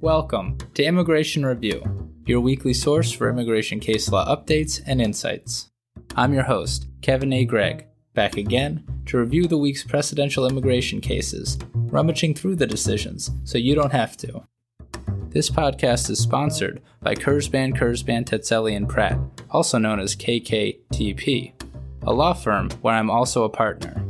Welcome to Immigration Review, your weekly source for immigration case law updates and insights. I'm your host, Kevin A. Gregg, back again to review the week's precedential immigration cases, rummaging through the decisions so you don't have to. This podcast is sponsored by Kurzban, Tetzeli & Pratt, also known as KKTP, a law firm where I'm also a partner.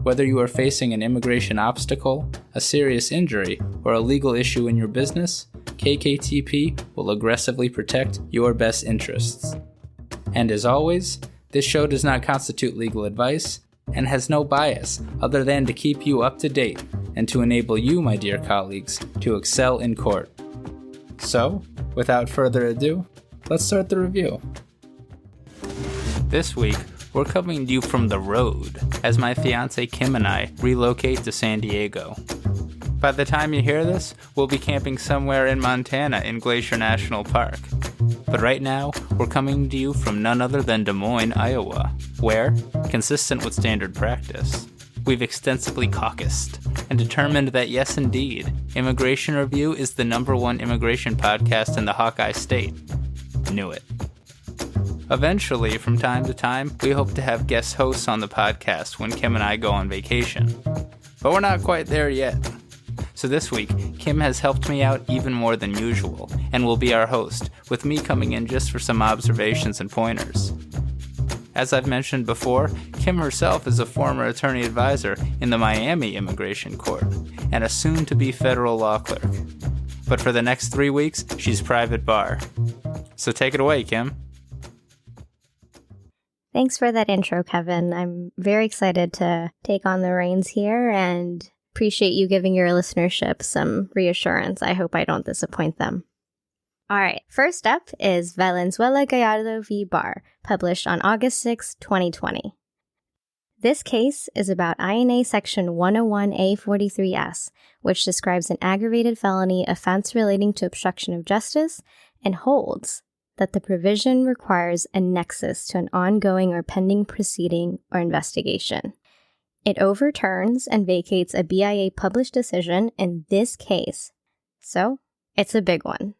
Whether you are facing an immigration obstacle, a serious injury, or a legal issue in your business, KKTP will aggressively protect your best interests. And as always, this show does not constitute legal advice and has no bias other than to keep you up to date and to enable you, my dear colleagues, to excel in court. So, without further ado, let's start the review. This week, we're coming to you from the road as my fiance Kim and I relocate to San Diego. By the time you hear this, we'll be camping somewhere in Montana in Glacier National Park. But right now, we're coming to you from none other than Des Moines, Iowa, where, consistent with standard practice, we've extensively caucused and determined that yes indeed, Immigration Review is the #1 immigration podcast in the Hawkeye State. Knew it. Eventually, from time to time, we hope to have guest hosts on the podcast when Kim and I go on vacation. But we're not quite there yet. So this week, Kim has helped me out even more than usual, and will be our host, with me coming in just for some observations and pointers. As I've mentioned before, Kim herself is a former attorney advisor in the Miami Immigration Court, and a soon-to-be federal law clerk. But for the next 3 weeks, she's private bar. So take it away, Kim. Thanks for that intro, Kevin. I'm very excited to take on the reins here and appreciate you giving your listenership some reassurance. I hope I don't disappoint them. All right, first up is Valenzuela Gallardo v. Barr, published on August 6, 2020. This case is about INA Section 101A43S, which describes an aggravated felony offense relating to obstruction of justice and holds that the provision requires a nexus to an ongoing or pending proceeding or investigation. It overturns and vacates a BIA published decision in this case, so it's a big one.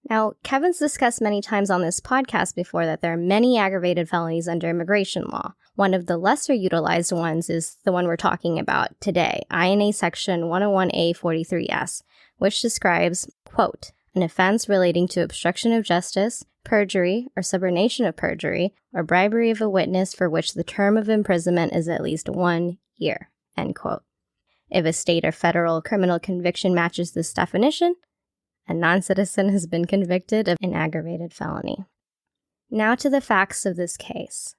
Now, Kevin's discussed many times on this podcast before that there are many aggravated felonies under immigration law. One of the lesser utilized ones is the one we're talking about today, INA Section 101A43S, which describes, quote, an offense relating to obstruction of justice, perjury or subornation of perjury, or bribery of a witness for which the term of imprisonment is at least 1 year, end quote. If a state or federal criminal conviction matches this definition, a non-citizen has been convicted of an aggravated felony. Now to the facts of this case.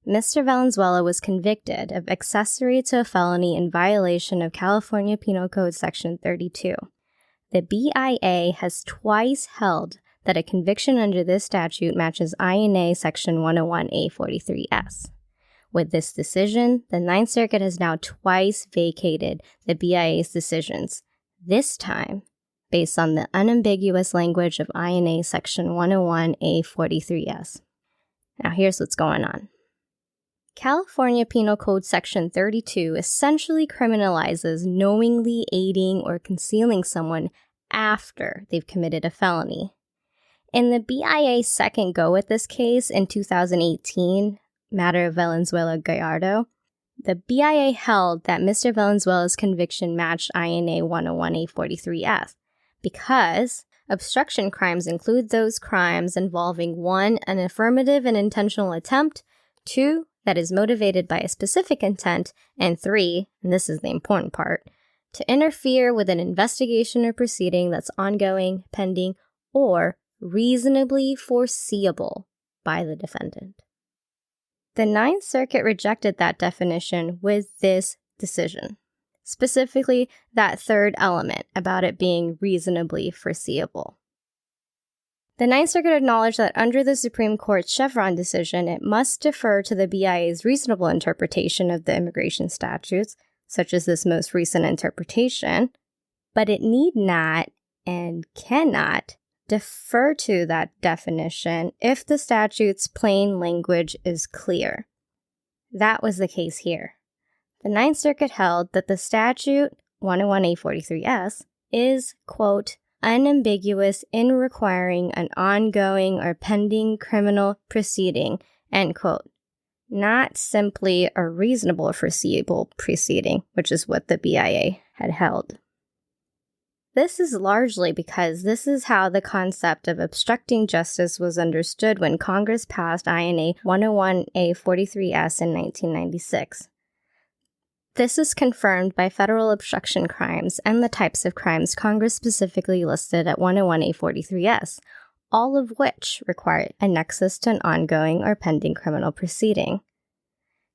Mr. Valenzuela was convicted of accessory to a felony in violation of California Penal Code Section 32. The BIA has twice held that a conviction under this statute matches INA Section 101A43S. With this decision, the Ninth Circuit has now twice vacated the BIA's decisions, this time based on the unambiguous language of INA Section 101A43S. Now here's what's going on. California Penal Code Section 32 essentially criminalizes knowingly aiding or concealing someone after they've committed a felony. In the BIA's second go at this case in 2018, matter of Valenzuela Gallardo, the BIA held that Mr. Valenzuela's conviction matched INA 101A43S because obstruction crimes include those crimes involving 1, an affirmative and intentional attempt, 2, that is motivated by a specific intent, and 3, and this is the important part, to interfere with an investigation or proceeding that's ongoing, pending, or reasonably foreseeable by the defendant. The Ninth Circuit rejected that definition with this decision, specifically that third element about it being reasonably foreseeable. The Ninth Circuit acknowledged that under the Supreme Court's Chevron decision, it must defer to the BIA's reasonable interpretation of the immigration statutes, such as this most recent interpretation, but it need not and cannot defer to that definition if the statute's plain language is clear. That was the case here. The Ninth Circuit held that the statute 101A43S is, quote, unambiguous in requiring an ongoing or pending criminal proceeding, end quote. Not simply a reasonable foreseeable proceeding, which is what the BIA had held. This is largely because this is how the concept of obstructing justice was understood when Congress passed INA 101A43S in 1996. This is confirmed by federal obstruction crimes and the types of crimes Congress specifically listed at 101A43S, all of which require a nexus to an ongoing or pending criminal proceeding.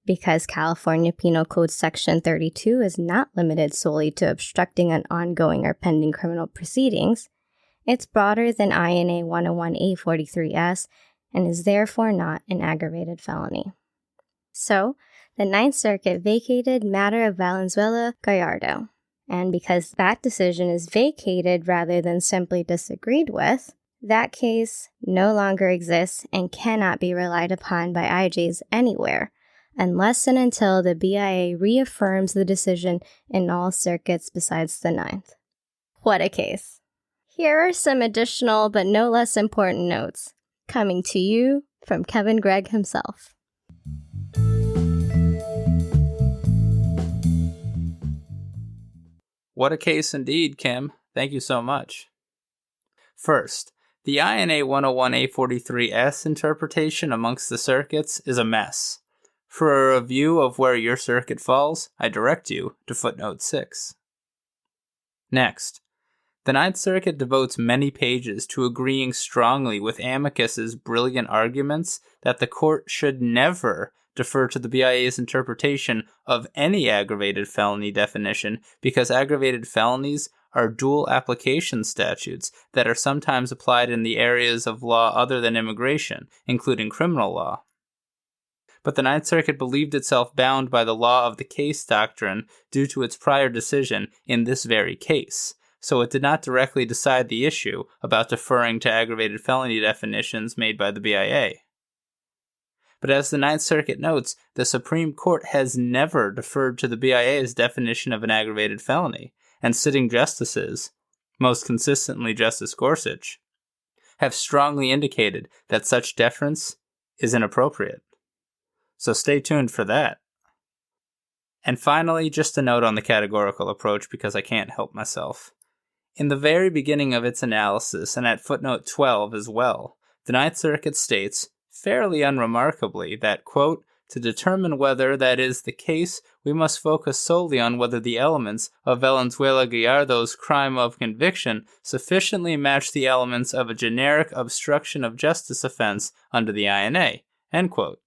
Because California Penal Code Section 32 is not limited solely to obstructing an ongoing or pending criminal proceedings, it's broader than INA 101A43S and is therefore not an aggravated felony. So, the Ninth Circuit vacated matter of Valenzuela Gallardo, and because that decision is vacated rather than simply disagreed with, that case no longer exists and cannot be relied upon by IJs anywhere, unless and until the BIA reaffirms the decision in all circuits besides the Ninth. What a case. Here are some additional but no less important notes, coming to you from Kevin Gregg himself. What a case indeed, Kim. Thank you so much. First, the INA 101A43S interpretation amongst the circuits is a mess. For a review of where your circuit falls, I direct you to footnote 6. Next, the Ninth Circuit devotes many pages to agreeing strongly with amicus's brilliant arguments that the court should never defer to the BIA's interpretation of any aggravated felony definition because aggravated felonies are dual application statutes that are sometimes applied in the areas of law other than immigration, including criminal law. But the Ninth Circuit believed itself bound by the law of the case doctrine due to its prior decision in this very case, so it did not directly decide the issue about deferring to aggravated felony definitions made by the BIA. But as the Ninth Circuit notes, the Supreme Court has never deferred to the BIA's definition of an aggravated felony, and sitting justices, most consistently Justice Gorsuch, have strongly indicated that such deference is inappropriate. So stay tuned for that. And finally, just a note on the categorical approach because I can't help myself. In the very beginning of its analysis, and at footnote 12 as well, the Ninth Circuit states, fairly unremarkably, that, quote, to determine whether that is the case, we must focus solely on whether the elements of Valenzuela Gallardo's crime of conviction sufficiently match the elements of a generic obstruction of justice offense under the INA, end quote.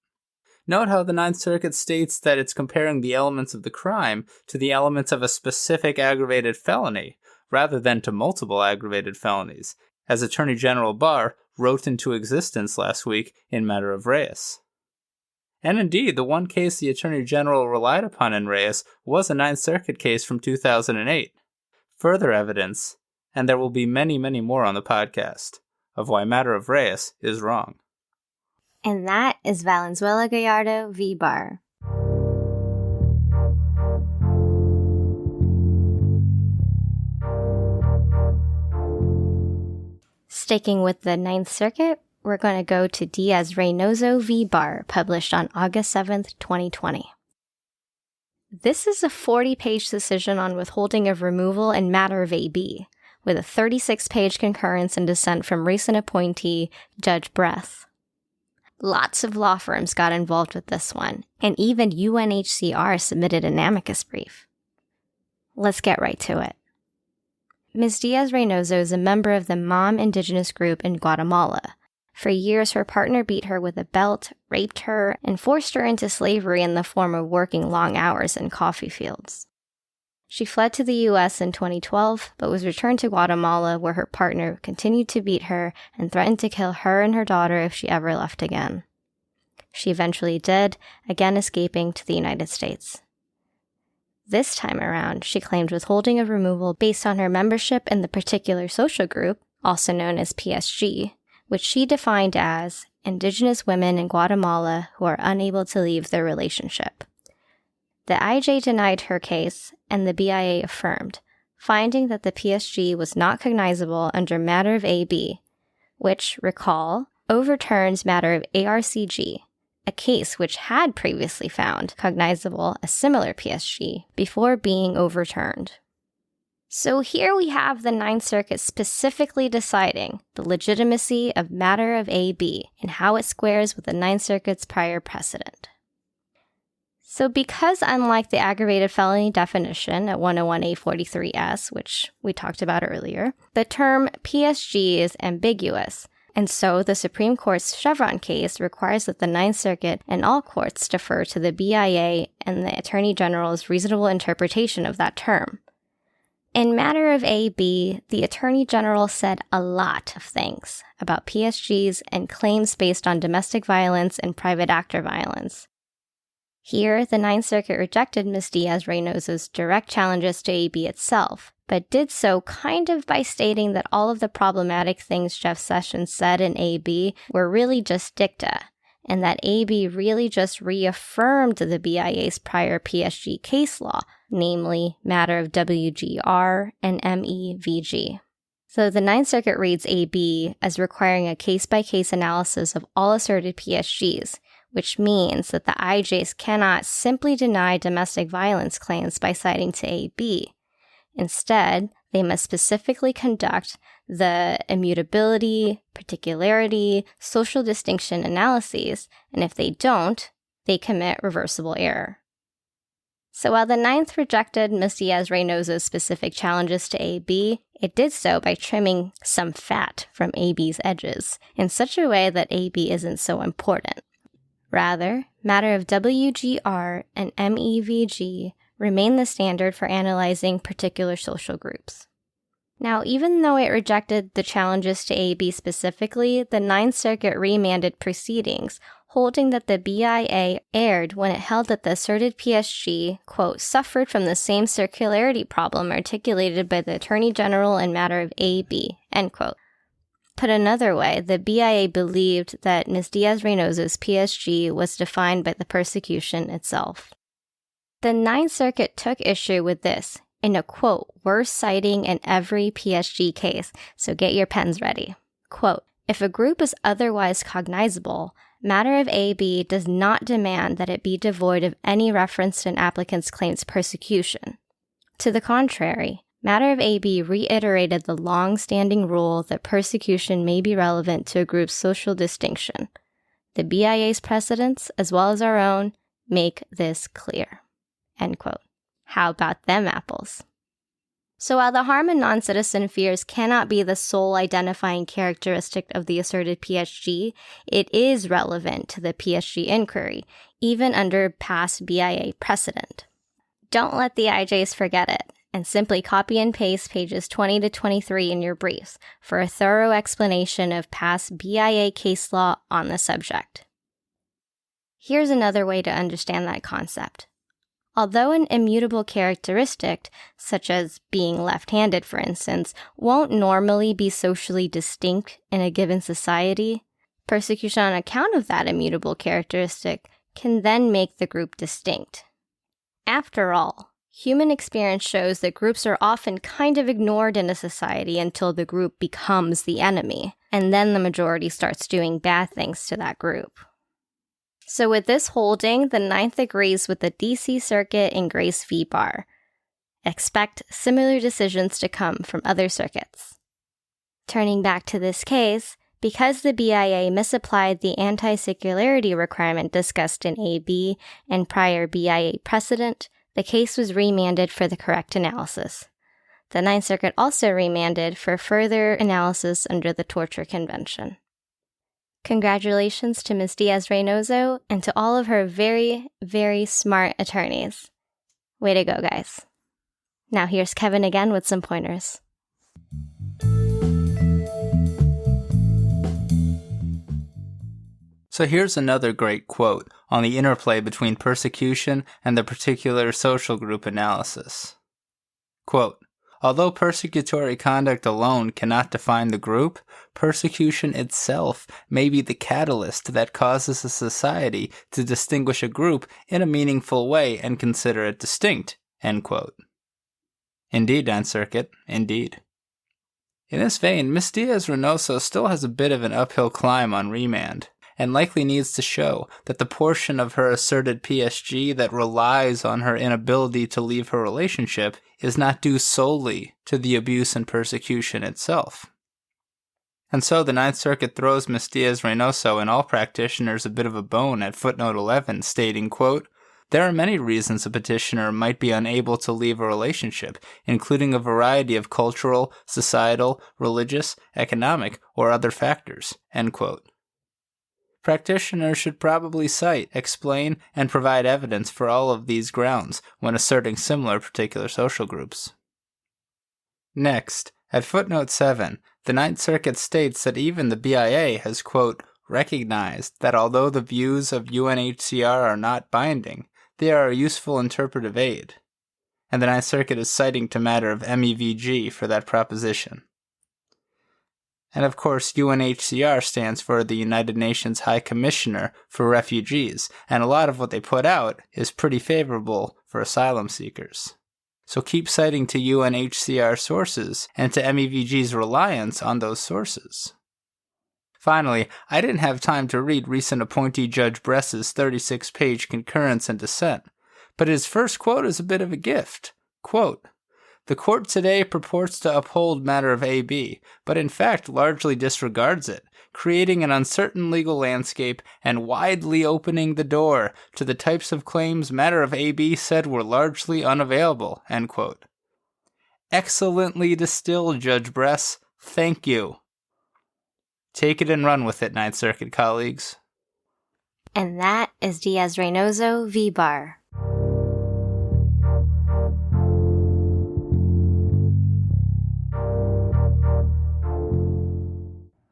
Note how the Ninth Circuit states that it's comparing the elements of the crime to the elements of a specific aggravated felony, rather than to multiple aggravated felonies, as Attorney General Barr wrote into existence last week in matter of Reyes. And indeed, the one case the Attorney General relied upon in Reyes was a Ninth Circuit case from 2008. Further evidence, and there will be many, many more on the podcast, of why matter of Reyes is wrong. And that is Valenzuela Gallardo v. Barr. Sticking with the Ninth Circuit, we're going to go to Diaz-Reynoso v. Barr, published on August 7th, 2020. This is a 40-page decision on withholding of removal in matter of AB, with a 36-page concurrence and dissent from recent appointee Judge Breath. Lots of law firms got involved with this one, and even UNHCR submitted an amicus brief. Let's get right to it. Ms. Diaz-Reynoso is a member of the Mom Indigenous group in Guatemala. For years, her partner beat her with a belt, raped her, and forced her into slavery in the form of working long hours in coffee fields. She fled to the U.S. in 2012, but was returned to Guatemala where her partner continued to beat her and threatened to kill her and her daughter if she ever left again. She eventually did, again escaping to the United States. This time around, she claimed withholding of removal based on her membership in the particular social group, also known as PSG, which she defined as Indigenous women in Guatemala who are unable to leave their relationship. The IJ denied her case, and the BIA affirmed, finding that the PSG was not cognizable under matter of AB, which, recall, overturns matter of ARCG, a case which had previously found cognizable a similar PSG before being overturned. So here we have the Ninth Circuit specifically deciding the legitimacy of matter of AB and how it squares with the Ninth Circuit's prior precedent. So because unlike the aggravated felony definition at 101A43S, which we talked about earlier, the term PSG is ambiguous, and so the Supreme Court's Chevron case requires that the Ninth Circuit and all courts defer to the BIA and the Attorney General's reasonable interpretation of that term. In matter of AB, the Attorney General said a lot of things about PSGs and claims based on domestic violence and private actor violence. Here, the Ninth Circuit rejected Ms. Diaz-Reynoso's direct challenges to AB itself, but did so kind of by stating that all of the problematic things Jeff Sessions said in AB were really just dicta, and that AB really just reaffirmed the BIA's prior PSG case law, namely matter of WGR and MEVG. So the Ninth Circuit reads AB as requiring a case-by-case analysis of all asserted PSGs, which means that the IJs cannot simply deny domestic violence claims by citing to AB. Instead, they must specifically conduct the immutability, particularity, social distinction analyses, and if they don't, they commit reversible error. So while the Ninth rejected Ms. Diaz-Reynoso's specific challenges to AB, it did so by trimming some fat from AB's edges in such a way that AB isn't so important. Rather, matter of WGR and MEVG remain the standard for analyzing particular social groups. Now, even though it rejected the challenges to AB specifically, the Ninth Circuit remanded proceedings, holding that the BIA erred when it held that the asserted PSG, quote, suffered from the same circularity problem articulated by the Attorney General in matter of AB, end quote. Put another way, the BIA believed that Ms. Diaz-Reynoso's PSG was defined by the persecution itself. The Ninth Circuit took issue with this in a, quote, worst citing in every PSG case, so get your pens ready. Quote, if a group is otherwise cognizable, matter of AB does not demand that it be devoid of any reference to an applicant's claims persecution. To the contrary, matter of AB reiterated the long-standing rule that persecution may be relevant to a group's social distinction. The BIA's precedents, as well as our own, make this clear. End quote. How about them apples? So while the harm a non-citizen fears cannot be the sole identifying characteristic of the asserted PSG, it is relevant to the PSG inquiry, even under past BIA precedent. Don't let the IJs forget it, and simply copy and paste pages 20 to 23 in your briefs for a thorough explanation of past BIA case law on the subject. Here's another way to understand that concept. Although an immutable characteristic, such as being left-handed for instance, won't normally be socially distinct in a given society, persecution on account of that immutable characteristic can then make the group distinct. After all, human experience shows that groups are often kind of ignored in a society until the group becomes the enemy, and then the majority starts doing bad things to that group. So with this holding, the Ninth agrees with the D.C. Circuit in Grace v. Barr. Expect similar decisions to come from other circuits. Turning back to this case, because the BIA misapplied the anti-circularity requirement discussed in AB and prior BIA precedent, the case was remanded for the correct analysis. The Ninth Circuit also remanded for further analysis under the Torture Convention. Congratulations to Ms. Diaz-Reynoso and to all of her very, very smart attorneys. Way to go, guys. Now here's Kevin again with some pointers. So here's another great quote on the interplay between persecution and the particular social group analysis. Quote, although persecutory conduct alone cannot define the group, persecution itself may be the catalyst that causes a society to distinguish a group in a meaningful way and consider it distinct. End quote. Indeed, Ninth Circuit, indeed. In this vein, Ms. Diaz-Reynoso still has a bit of an uphill climb on remand, and likely needs to show that the portion of her asserted PSG that relies on her inability to leave her relationship is not due solely to the abuse and persecution itself. And so the Ninth Circuit throws Ms. Diaz-Reynoso and all practitioners a bit of a bone at footnote 11, stating, quote, "There are many reasons a petitioner might be unable to leave a relationship, including a variety of cultural, societal, religious, economic, or other factors," end quote. Practitioners should probably cite, explain, and provide evidence for all of these grounds when asserting similar particular social groups. Next, at footnote 7, the Ninth Circuit states that even the BIA has, quote, "recognized that although the views of UNHCR are not binding, they are a useful interpretive aid," and the Ninth Circuit is citing to matter of MEVG for that proposition. And of course, UNHCR stands for the United Nations High Commissioner for Refugees, and a lot of what they put out is pretty favorable for asylum seekers. So keep citing to UNHCR sources and to MEVG's reliance on those sources. Finally, I didn't have time to read recent appointee Judge Bress's 36-page concurrence and dissent, but his first quote is a bit of a gift. Quote, "The court today purports to uphold matter of AB, but in fact largely disregards it, creating an uncertain legal landscape and widely opening the door to the types of claims matter of AB said were largely unavailable," end quote. Excellently distilled, Judge Bress. Thank you. Take it and run with it, Ninth Circuit colleagues. And that is Diaz-Reynoso v. Barr.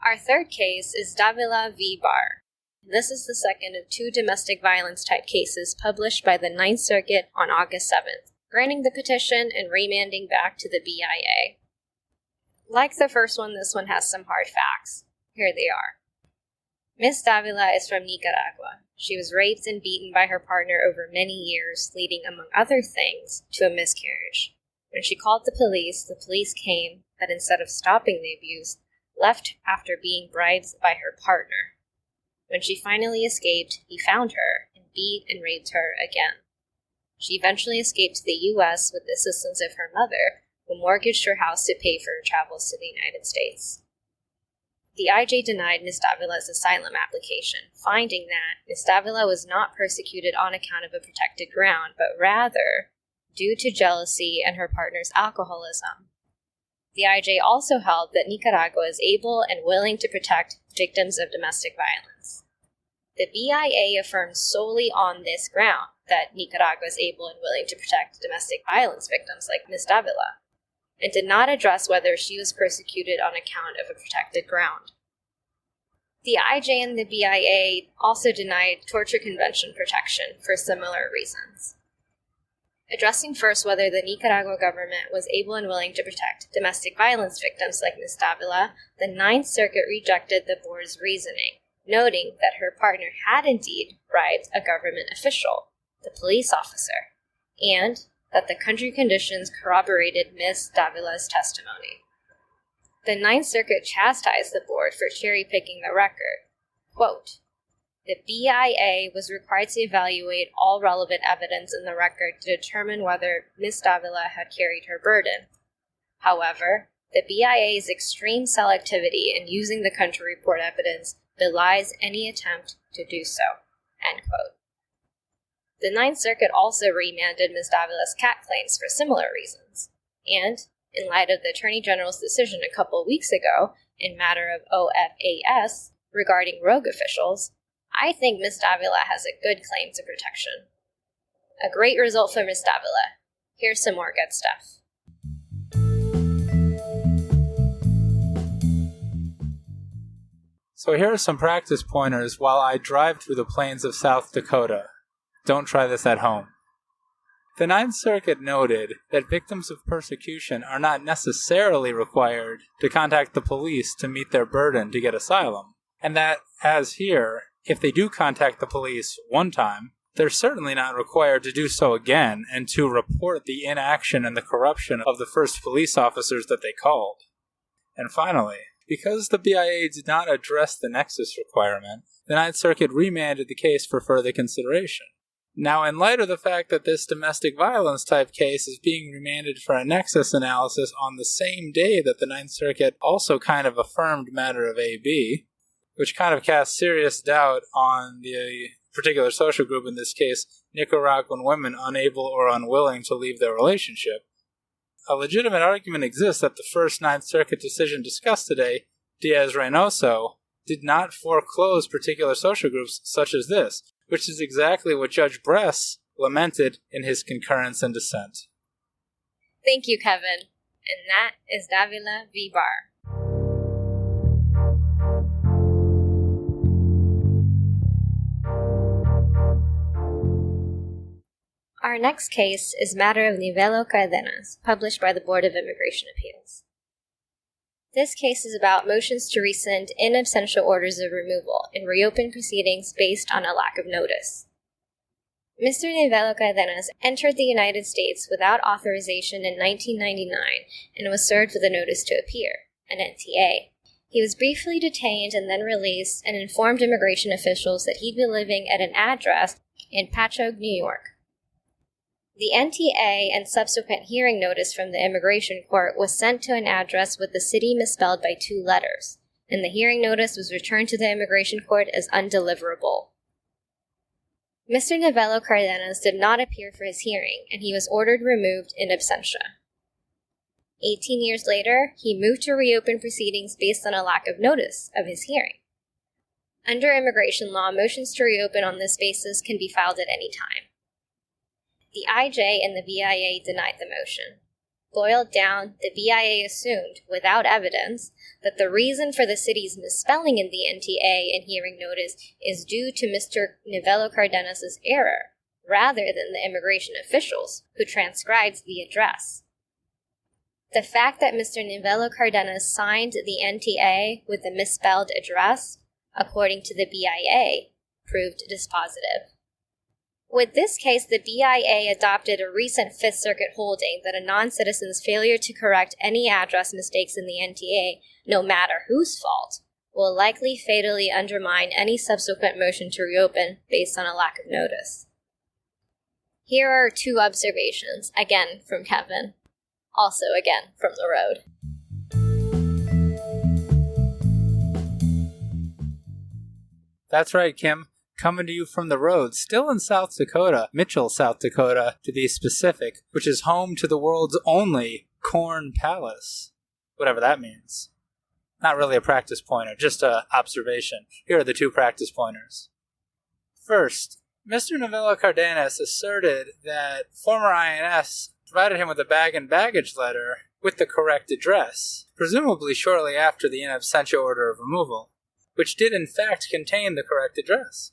Our third case is Davila v. Barr. This is the second of two domestic violence type cases published by the Ninth Circuit on August 7th, granting the petition and remanding back to the BIA. Like the first one, this one has some hard facts. Here they are. Miss Davila is from Nicaragua. She was raped and beaten by her partner over many years, leading, among other things, to a miscarriage. When she called the police came, but instead of stopping the abuse, left after being bribed by her partner. When she finally escaped, he found her and beat and raped her again. She eventually escaped to the U.S. with the assistance of her mother, who mortgaged her house to pay for her travels to the United States. The IJ denied Ms. Davila's asylum application, finding that Ms. Davila was not persecuted on account of a protected ground, but rather due to jealousy and her partner's alcoholism. The IJ also held that Nicaragua is able and willing to protect victims of domestic violence. The BIA affirmed solely on this ground that Nicaragua is able and willing to protect domestic violence victims like Ms. Davila, and did not address whether she was persecuted on account of a protected ground. The IJ and the BIA also denied torture convention protection for similar reasons. Addressing first whether the Nicaragua government was able and willing to protect domestic violence victims like Ms. Davila, the Ninth Circuit rejected the board's reasoning, noting that her partner had indeed bribed a government official, the police officer, and that the country conditions corroborated Ms. Davila's testimony. The Ninth Circuit chastised the board for cherry-picking the record. Quote, "The BIA was required to evaluate all relevant evidence in the record to determine whether Ms. Davila had carried her burden. However, the BIA's extreme selectivity in using the country report evidence belies any attempt to do so." End quote. The Ninth Circuit also remanded Ms. Davila's CAT claims for similar reasons, and, in light of the Attorney General's decision a couple weeks ago in matter of OFAS regarding rogue officials, I think Ms. Davila has a good claim to protection. A great result for Ms. Davila. Here's some more good stuff. So here are some practice pointers while I drive through the plains of South Dakota. Don't try this at home. The Ninth Circuit noted that victims of persecution are not necessarily required to contact the police to meet their burden to get asylum, and that, as here, if they do contact the police one time, they're certainly not required to do so again and to report the inaction and the corruption of the first police officers that they called. And finally, because the BIA did not address the nexus requirement, the Ninth Circuit remanded the case for further consideration. Now, in light of the fact that this domestic violence type case is being remanded for a nexus analysis on the same day that the Ninth Circuit also kind of affirmed matter of AB, which kind of casts serious doubt on the particular social group, in this case, Nicaraguan women unable or unwilling to leave their relationship, a legitimate argument exists that the first Ninth Circuit decision discussed today, Diaz-Reynoso, did not foreclose particular social groups such as this, which is exactly what Judge Bress lamented in his concurrence and dissent. Thank you, Kevin. And that is Davila v. Barr. Our next case is matter of Nivelo Cardenas, published by the Board of Immigration Appeals. This case is about motions to rescind in absentia orders of removal and reopen proceedings based on a lack of notice. Mr. Nivelo Cardenas entered the United States without authorization in 1999 and was served with a notice to appear, an NTA. He was briefly detained and then released and informed immigration officials that he'd be living at an address in Patchogue, New York. The NTA and subsequent hearing notice from the immigration court was sent to an address with the city misspelled by 2 letters, and the hearing notice was returned to the immigration court as undeliverable. Mr. Nivelo Cardenas did not appear for his hearing, and he was ordered removed in absentia. 18 years later, he moved to reopen proceedings based on a lack of notice of his hearing. Under immigration law, motions to reopen on this basis can be filed at any time. The IJ and the BIA denied the motion. Boiled down, the BIA assumed, without evidence, that the reason for the city's misspelling in the NTA and hearing notice is due to Mr. Nivelo Cardenas' error, rather than the immigration officials who transcribed the address. The fact that Mr. Nivelo Cardenas signed the NTA with the misspelled address, according to the BIA, proved dispositive. With this case, the BIA adopted a recent Fifth Circuit holding that a non-citizen's failure to correct any address mistakes in the NTA, no matter whose fault, will likely fatally undermine any subsequent motion to reopen based on a lack of notice. Here are 2 observations, again from Kevin, also again from the road. That's right, Kim. Coming to you from the road, still in South Dakota, Mitchell, South Dakota, to be specific, which is home to the world's only Corn Palace. Whatever that means. Not really a practice pointer, just an observation. Here are the 2 practice pointers. First, Mr. Nivelo Cardenas asserted that former INS provided him with a bag and baggage letter with the correct address, presumably shortly after the in absentia order of removal, which did in fact contain the correct address,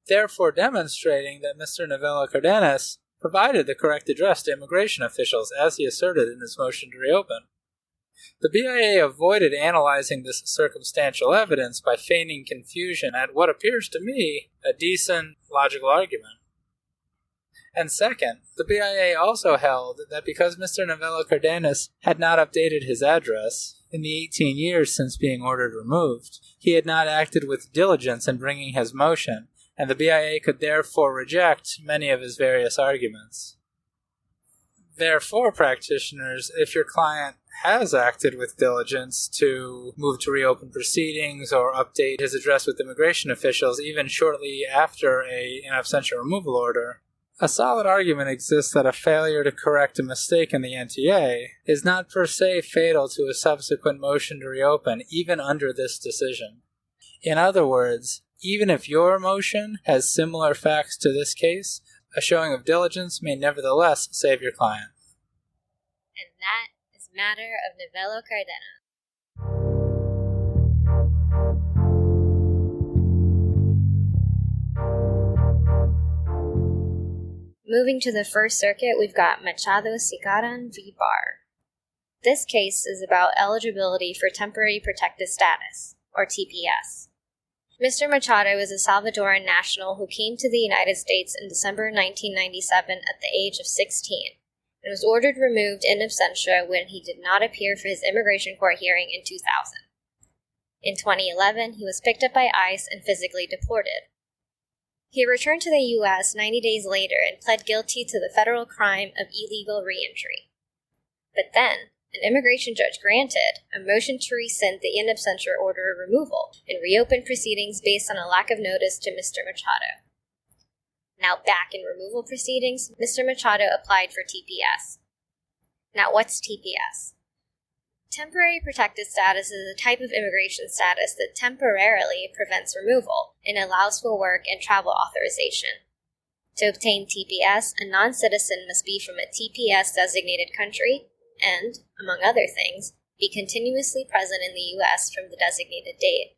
therefore demonstrating that Mr. Nivelo Cardenas provided the correct address to immigration officials, as he asserted in his motion to reopen. The BIA avoided analyzing this circumstantial evidence by feigning confusion at what appears to me a decent, logical argument. And second, the BIA also held that because Mr. Nivelo Cardenas had not updated his address in the 18 years since being ordered removed, he had not acted with diligence in bringing his motion, and the BIA could therefore reject many of his various arguments. Therefore, practitioners, if your client has acted with diligence to move to reopen proceedings or update his address with immigration officials even shortly after an in absentia removal order, a solid argument exists that a failure to correct a mistake in the NTA is not per se fatal to a subsequent motion to reopen, even under this decision. In other words, even if your motion has similar facts to this case, a showing of diligence may nevertheless save your client. And that is matter of Nivelo Cardenas. Moving to the First Circuit, we've got Machado Sigaran v. Barr. This case is about eligibility for temporary protected status, or TPS. Mr. Machado is a Salvadoran national who came to the United States in December 1997 at the age of 16 and was ordered removed in absentia when he did not appear for his immigration court hearing in 2000. In 2011, he was picked up by ICE and physically deported. He returned to the U.S. 90 days later and pled guilty to the federal crime of illegal reentry. But then, an immigration judge granted a motion to rescind the in absentia order of removal and reopen proceedings based on a lack of notice to Mr. Machado. Now back in removal proceedings, Mr. Machado applied for TPS. Now what's TPS? Temporary protected status is a type of immigration status that temporarily prevents removal and allows for work and travel authorization. To obtain TPS, a non-citizen must be from a TPS-designated country and, among other things, be continuously present in the U.S. from the designated date.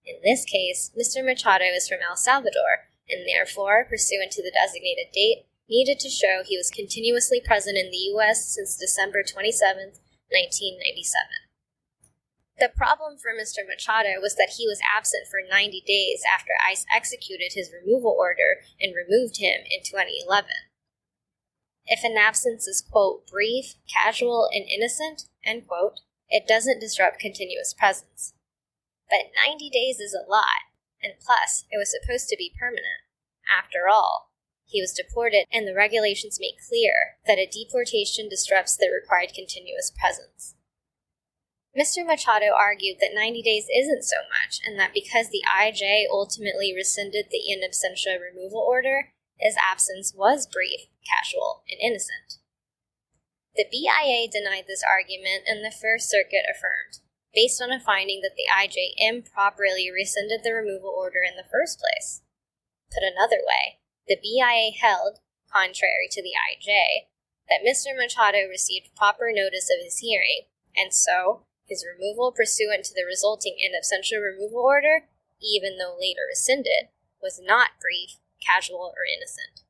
In this case, Mr. Machado is from El Salvador, and therefore, pursuant to the designated date, needed to show he was continuously present in the U.S. since December 27, 1997. The problem for Mr. Machado was that he was absent for 90 days after ICE executed his removal order and removed him in 2011. If an absence is, quote, brief, casual, and innocent, end quote, it doesn't disrupt continuous presence. But 90 days is a lot, and plus, it was supposed to be permanent. After all, he was deported, and the regulations make clear that a deportation disrupts the required continuous presence. Mr. Machado argued that 90 days isn't so much, and that because the IJ ultimately rescinded the in absentia removal order, his absence was brief, casual, and innocent. The BIA denied this argument, and the First Circuit affirmed, based on a finding that the IJ improperly rescinded the removal order in the first place. Put another way, the BIA held, contrary to the IJ, that Mr. Machado received proper notice of his hearing, and so, his removal pursuant to the resulting in absentia removal order, even though later rescinded, was not brief, casual, or innocent.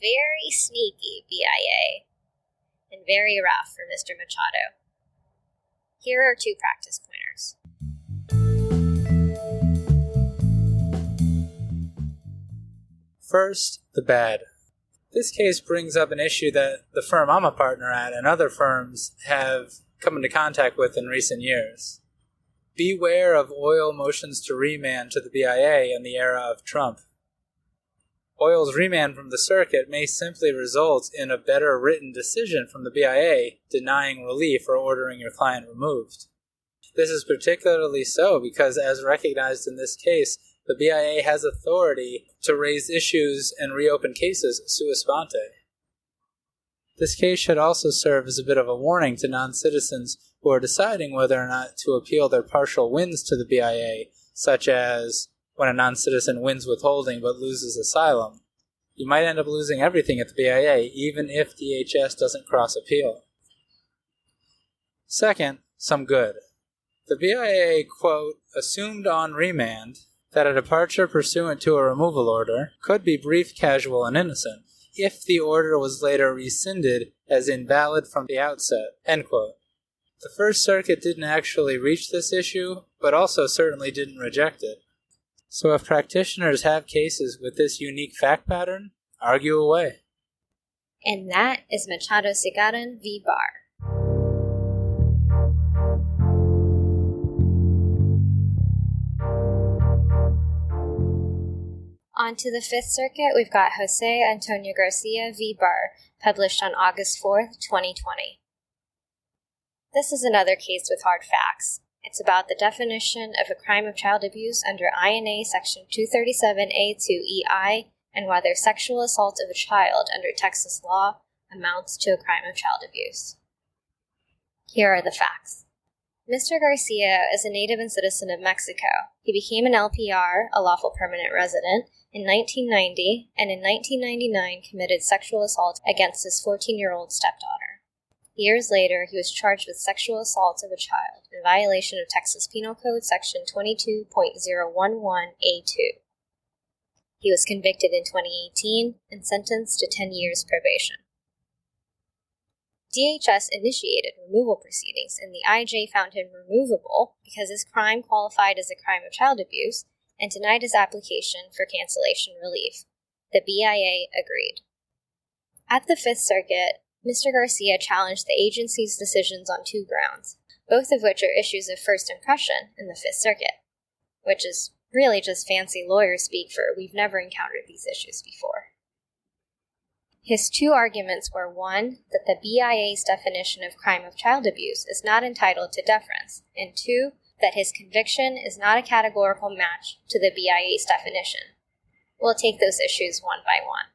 Very sneaky, BIA, and very rough for Mr. Machado. Here are 2 practice pointers. First, the bad. This case brings up an issue that the firm I'm a partner at and other firms have come into contact with in recent years. Beware of oil motions to remand to the BIA in the era of Trump. Oil's remand from the circuit may simply result in a better written decision from the BIA denying relief or ordering your client removed. This is particularly so because, as recognized in this case, the BIA has authority to raise issues and reopen cases sua sponte. This case should also serve as a bit of a warning to non-citizens who are deciding whether or not to appeal their partial wins to the BIA, such as when a non-citizen wins withholding but loses asylum. You might end up losing everything at the BIA, even if DHS doesn't cross-appeal. Second, some good. The BIA, quote, assumed on remand that a departure pursuant to a removal order could be brief, casual, and innocent, if the order was later rescinded as invalid from the outset, end quote. The First Circuit didn't actually reach this issue, but also certainly didn't reject it. So if practitioners have cases with this unique fact pattern, argue away. And that is Machado Sigaran v. Barr. On to the Fifth Circuit, we've got Jose Antonio Garcia v. Barr, published on August 4th, 2020. This is another case with hard facts. It's about the definition of a crime of child abuse under INA Section 237A2EI and whether sexual assault of a child under Texas law amounts to a crime of child abuse. Here are the facts. Mr. Garcia is a native and citizen of Mexico. He became an LPR, a lawful permanent resident, in 1990, and in 1999 committed sexual assault against his 14-year-old stepdaughter. Years later, he was charged with sexual assault of a child in violation of Texas Penal Code Section 22.011A2. He was convicted in 2018 and sentenced to 10 years probation. DHS initiated removal proceedings, and the IJ found him removable because his crime qualified as a crime of child abuse, and denied his application for cancellation relief. The BIA agreed. At the Fifth Circuit, Mr. Garcia challenged the agency's decisions on 2 grounds, both of which are issues of first impression in the Fifth Circuit, which is really just fancy lawyer speak for we've never encountered these issues before. His 2 arguments were 1, that the BIA's definition of crime of child abuse is not entitled to deference, and 2, that his conviction is not a categorical match to the BIA's definition. We'll take those issues one by one.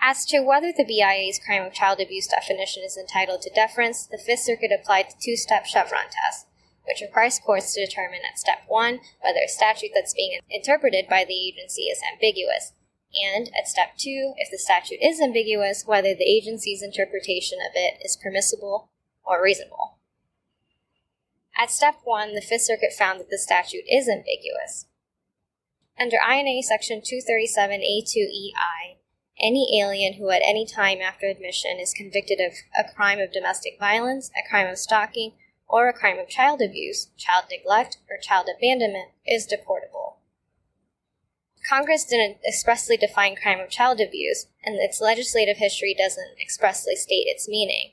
As to whether the BIA's crime of child abuse definition is entitled to deference, the Fifth Circuit applied the 2-step Chevron test, which requires courts to determine at step 1 whether a statute that's being interpreted by the agency is ambiguous, and at step 2, if the statute is ambiguous, whether the agency's interpretation of it is permissible or reasonable. At step 1, the Fifth Circuit found that the statute is ambiguous. Under INA Section 237A2EI, any alien who at any time after admission is convicted of a crime of domestic violence, a crime of stalking, or a crime of child abuse, child neglect, or child abandonment is deportable. Congress didn't expressly define crime of child abuse, and its legislative history doesn't expressly state its meaning.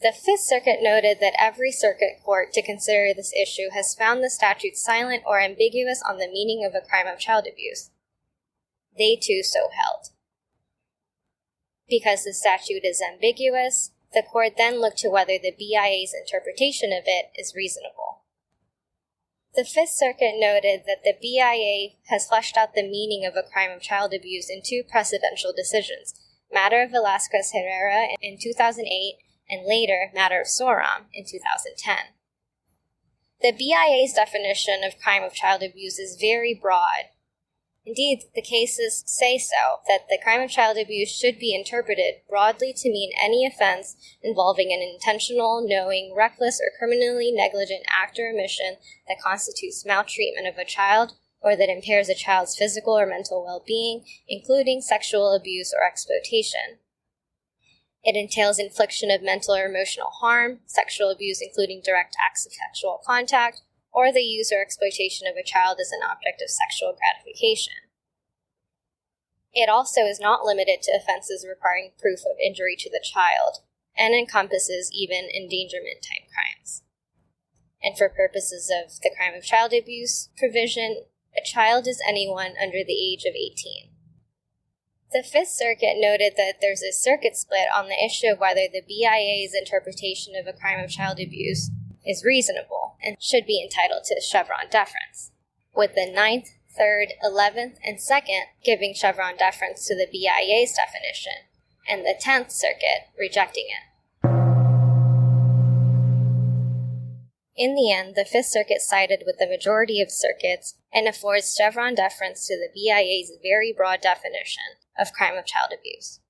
The Fifth Circuit noted that every circuit court to consider this issue has found the statute silent or ambiguous on the meaning of a crime of child abuse. They too so held. Because the statute is ambiguous, the court then looked to whether the BIA's interpretation of it is reasonable. The Fifth Circuit noted that the BIA has fleshed out the meaning of a crime of child abuse in 2 precedential decisions, Matter of Velazquez-Herrera in 2008 and later Matter of Soram in 2010. The BIA's definition of crime of child abuse is very broad. Indeed, the cases say so, that the crime of child abuse should be interpreted broadly to mean any offense involving an intentional, knowing, reckless, or criminally negligent act or omission that constitutes maltreatment of a child or that impairs a child's physical or mental well-being, including sexual abuse or exploitation. It entails infliction of mental or emotional harm, sexual abuse including direct acts of sexual contact, or the use or exploitation of a child as an object of sexual gratification. It also is not limited to offenses requiring proof of injury to the child, and encompasses even endangerment-type crimes. And for purposes of the crime of child abuse provision, a child is anyone under the age of 18. The Fifth Circuit noted that there's a circuit split on the issue of whether the BIA's interpretation of a crime of child abuse is reasonable and should be entitled to Chevron deference, with the 9th, 3rd, 11th, and 2nd giving Chevron deference to the BIA's definition, and the 10th Circuit rejecting it. In the end, the Fifth Circuit sided with the majority of circuits and affords Chevron deference to the BIA's very broad definition of crime of child abuse.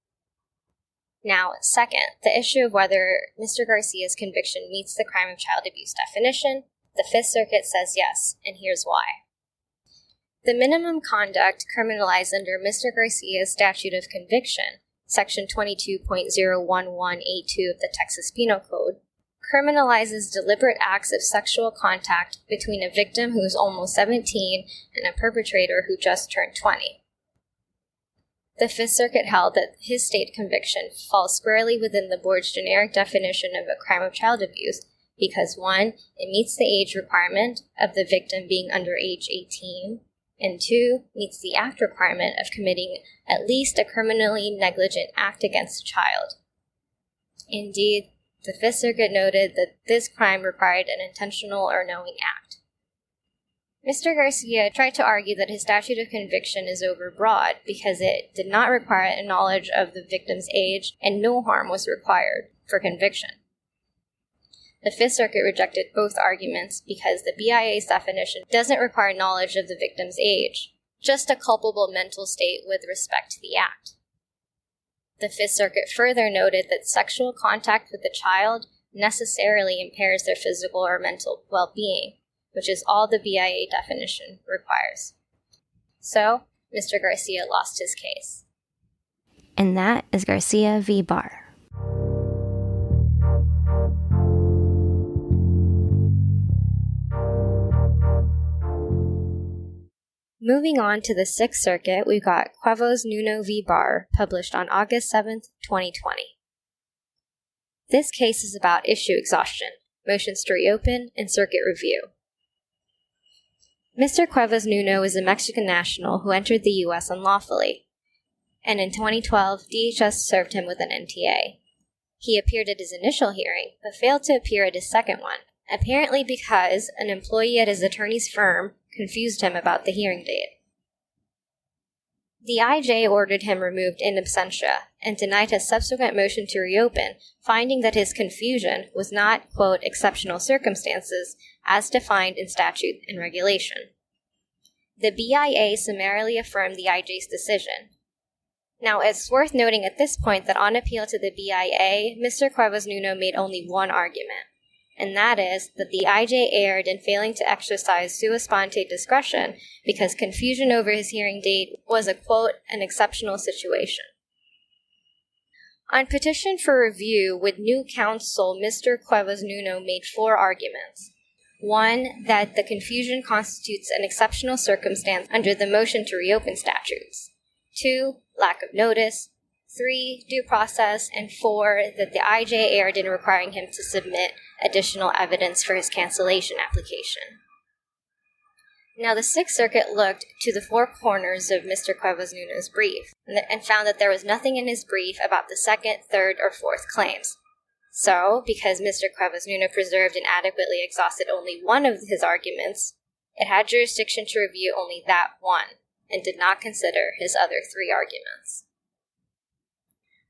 Now, second, the issue of whether Mr. Garcia's conviction meets the crime of child abuse definition, the Fifth Circuit says yes, and here's why. The minimum conduct criminalized under Mr. Garcia's statute of conviction, Section 22.011A2 of the Texas Penal Code, criminalizes deliberate acts of sexual contact between a victim who is almost 17 and a perpetrator who just turned 20. The Fifth Circuit held that his state conviction falls squarely within the board's generic definition of a crime of child abuse because 1, it meets the age requirement of the victim being under age 18, and 2, meets the act requirement of committing at least a criminally negligent act against a child. Indeed, the Fifth Circuit noted that this crime required an intentional or knowing act. Mr. Garcia tried to argue that his statute of conviction is overbroad because it did not require a knowledge of the victim's age and no harm was required for conviction. The Fifth Circuit rejected both arguments because the BIA's definition doesn't require knowledge of the victim's age, just a culpable mental state with respect to the act. The Fifth Circuit further noted that sexual contact with the child necessarily impairs their physical or mental well-being, which is all the BIA definition requires. So, Mr. Garcia lost his case. And that is Garcia v. Barr. Moving on to the Sixth Circuit, we've got Cuevas-Nuno v. Barr, published on August 7th, 2020. This case is about issue exhaustion, motions to reopen, and circuit review. Mr. Cuevas-Nuno is a Mexican national who entered the U.S. unlawfully, and in 2012, DHS served him with an NTA. He appeared at his initial hearing, but failed to appear at his second one, apparently because an employee at his attorney's firm confused him about the hearing date. The IJ ordered him removed in absentia and denied his subsequent motion to reopen, finding that his confusion was not, quote, exceptional circumstances as defined in statute and regulation. The BIA summarily affirmed the IJ's decision. Now, it's worth noting at this point that on appeal to the BIA, Mr. Cuevas-Nuno made only one argument, and that is that the IJ erred in failing to exercise sua sponte discretion because confusion over his hearing date was a, quote, an exceptional situation. On petition for review with new counsel, Mr. Cuevas-Nuno made 4 arguments. 1, that the confusion constitutes an exceptional circumstance under the motion to reopen statutes. 2, lack of notice. 3, due process. And 4, that the IJ erred in requiring him to submit additional evidence for his cancellation application. Now, the Sixth Circuit looked to the 4 corners of Mr. Cuevas-Nuno's brief and found that there was nothing in his brief about the second, third, or fourth claims. So, because Mr. Cuevas-Nuno preserved and adequately exhausted only one of his arguments, it had jurisdiction to review only that one, and did not consider his other 3 arguments.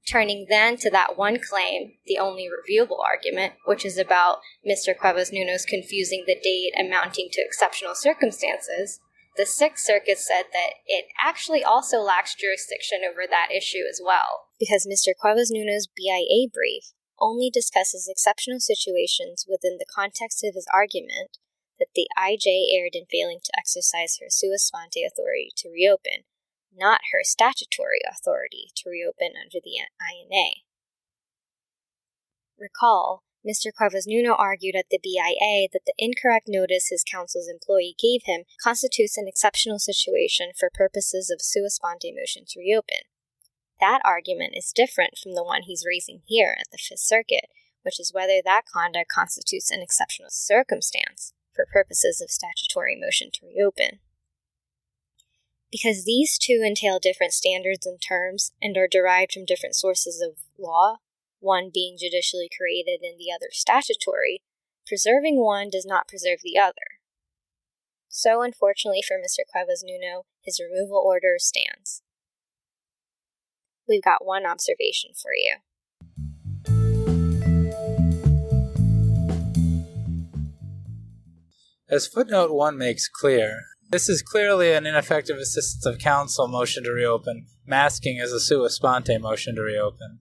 Turning then to that one claim, the only reviewable argument, which is about Mr. Cuevas-Nuno's confusing the date amounting to exceptional circumstances, the Sixth Circuit said that it actually also lacks jurisdiction over that issue as well, because Mr. Cuevas-Nuno's BIA brief only discusses exceptional situations within the context of his argument that the IJ erred in failing to exercise her sua sponte authority to reopen, not her statutory authority to reopen under the INA. Recall, Mr. Cuevas-Nuno argued at the BIA that the incorrect notice his counsel's employee gave him constitutes an exceptional situation for purposes of sua sponte motion to reopen. That argument is different from the one he's raising here at the Fifth Circuit, which is whether that conduct constitutes an exceptional circumstance for purposes of statutory motion to reopen. Because these two entail different standards and terms and are derived from different sources of law, one being judicially created and the other statutory, preserving one does not preserve the other. So, unfortunately for Mr. Cuevas-Nuno, his removal order stands. We've got one observation for you. As footnote 1 makes clear, this is clearly an ineffective assistance of counsel motion to reopen, masking as a sua sponte motion to reopen.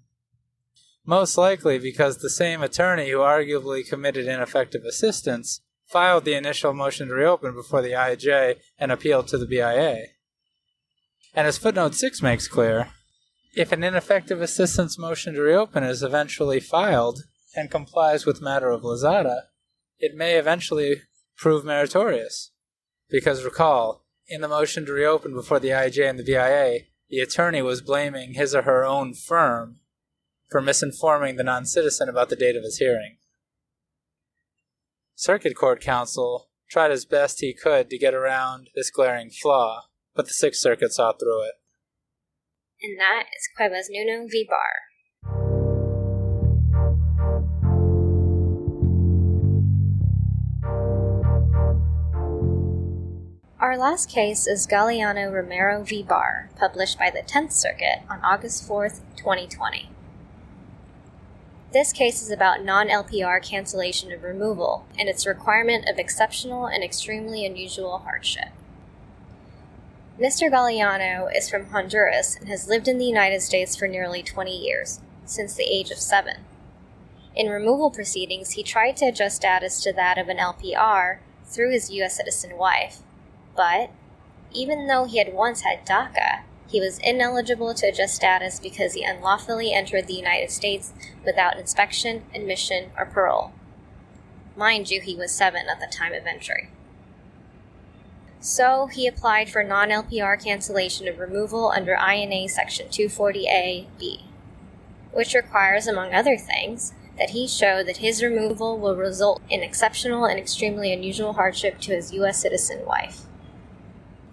Most likely because the same attorney who arguably committed ineffective assistance filed the initial motion to reopen before the IJ and appealed to the BIA. And as footnote 6 makes clear, if an ineffective assistance motion to reopen is eventually filed and complies with matter of lazada, it may eventually prove meritorious. Because recall, in the motion to reopen before the IJ and the BIA, the attorney was blaming his or her own firm for misinforming the non-citizen about the date of his hearing. Circuit Court counsel tried as best he could to get around this glaring flaw, but the Sixth Circuit saw through it. And that is Cuevas-Nuno v. Barr. Our last case is Galeano-Romero v. Barr, published by the 10th Circuit on August 4th, 2020. This case is about non-LPR cancellation of removal and its requirement of exceptional and extremely unusual hardship. Mr. Galeano is from Honduras and has lived in the United States for nearly 20 years, since the age of 7. In removal proceedings, he tried to adjust status to that of an LPR through his U.S. citizen wife, but even though he had once had DACA, he was ineligible to adjust status because he unlawfully entered the United States without inspection, admission, or parole. Mind you, he was 7 at the time of entry. So he applied for non-LPR cancellation of removal under INA Section 240A-B, which requires, among other things, that he show that his removal will result in exceptional and extremely unusual hardship to his U.S. citizen wife.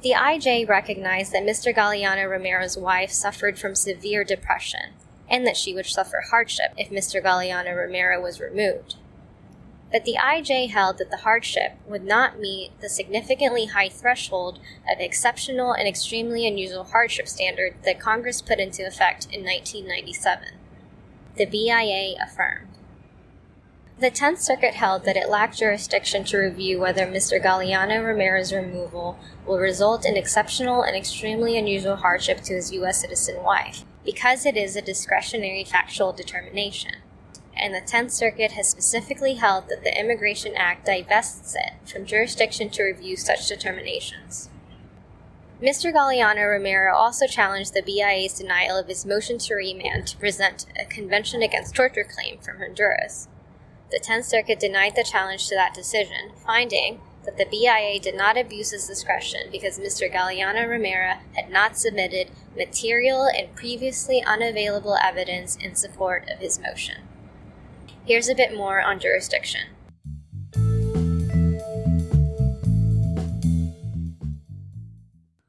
The IJ recognized that Mr. Galeano-Romero's wife suffered from severe depression, and that she would suffer hardship if Mr. Galeano-Romero was removed. But the IJ held that the hardship would not meet the significantly high threshold of exceptional and extremely unusual hardship standard that Congress put into effect in 1997. The BIA affirmed. The 10th Circuit held that it lacked jurisdiction to review whether Mr. Galeano-Romero's removal will result in exceptional and extremely unusual hardship to his U.S. citizen wife, because it is a discretionary factual determination. And the 10th Circuit has specifically held that the Immigration Act divests it from jurisdiction to review such determinations. Mr. Galeano-Romero also challenged the BIA's denial of his motion to remand to present a Convention Against Torture claim from Honduras. The 10th Circuit denied the challenge to that decision, finding that the BIA did not abuse its discretion because Mr. Galeano-Romero had not submitted material and previously unavailable evidence in support of his motion. Here's a bit more on jurisdiction.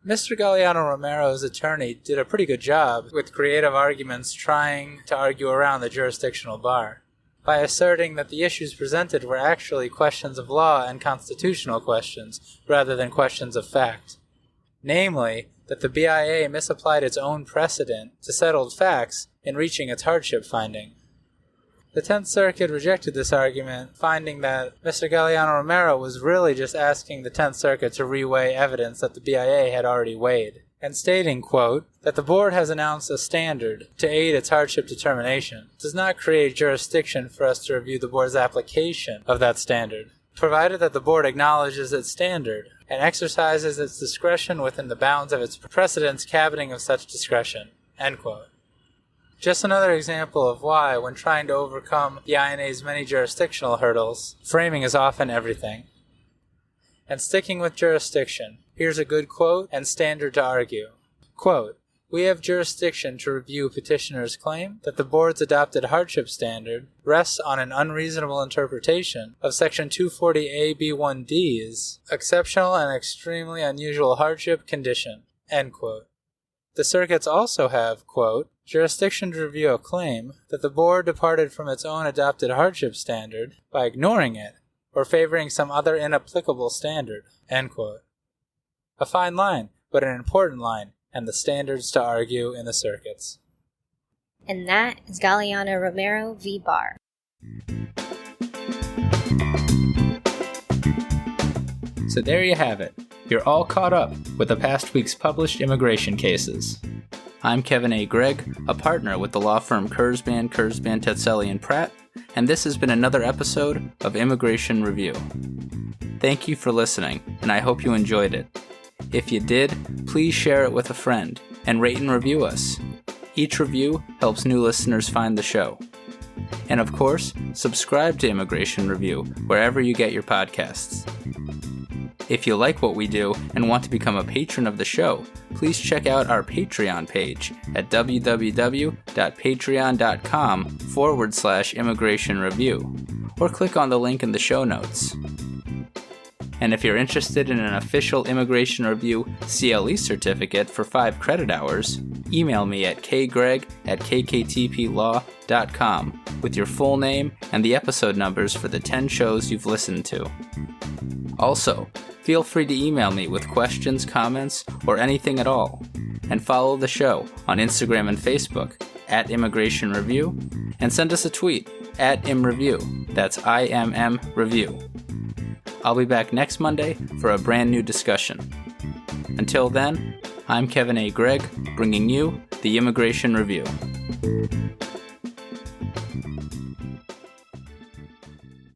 Mr. Galeano-Romero's attorney did a pretty good job with creative arguments trying to argue around the jurisdictional bar, by asserting that the issues presented were actually questions of law and constitutional questions, rather than questions of fact. Namely, that the BIA misapplied its own precedent to settled facts in reaching its hardship finding. The 10th Circuit rejected this argument, finding that Mr. Galeano-Romero was really just asking the 10th Circuit to reweigh evidence that the BIA had already weighed, and stating, quote, that the board has announced a standard to aid its hardship determination does not create jurisdiction for us to review the board's application of that standard, provided that the board acknowledges its standard and exercises its discretion within the bounds of its precedent's cabining of such discretion, end quote. Just another example of why, when trying to overcome the INA's many jurisdictional hurdles, framing is often everything. And sticking with jurisdiction, here's a good quote and standard to argue. Quote, "We have jurisdiction to review petitioner's claim that the board's adopted hardship standard rests on an unreasonable interpretation of Section 240A-B1D's exceptional and extremely unusual hardship condition." End quote. The circuits also have, quote, "jurisdiction to review a claim that the board departed from its own adopted hardship standard by ignoring it or favoring some other inapplicable standard." End quote. A fine line, but an important line, and the standards to argue in the circuits. And that is Galeano-Romero v. Barr. So there you have it. You're all caught up with the past week's published immigration cases. I'm Kevin A. Gregg, a partner with the law firm Kurzban, Tetzeli & Pratt, and this has been another episode of Immigration Review. Thank you for listening, and I hope you enjoyed it. If you did, please share it with a friend and rate and review us. Each review helps new listeners find the show. And of course, subscribe to Immigration Review wherever you get your podcasts. If you like what we do and want to become a patron of the show, please check out our Patreon page at www.patreon.com/Immigration Review, or click on the link in the show notes. And if you're interested in an official Immigration Review CLE certificate for 5 credit hours, email me at kgreg@kktplaw.com with your full name and the episode numbers for the 10 shows you've listened to. Also, feel free to email me with questions, comments, or anything at all. And follow the show on Instagram and Facebook at Immigration Review, and send us a tweet at ImReview. That's IMM Review. I'll be back next Monday for a brand new discussion. Until then, I'm Kevin A. Gregg, bringing you the Immigration Review.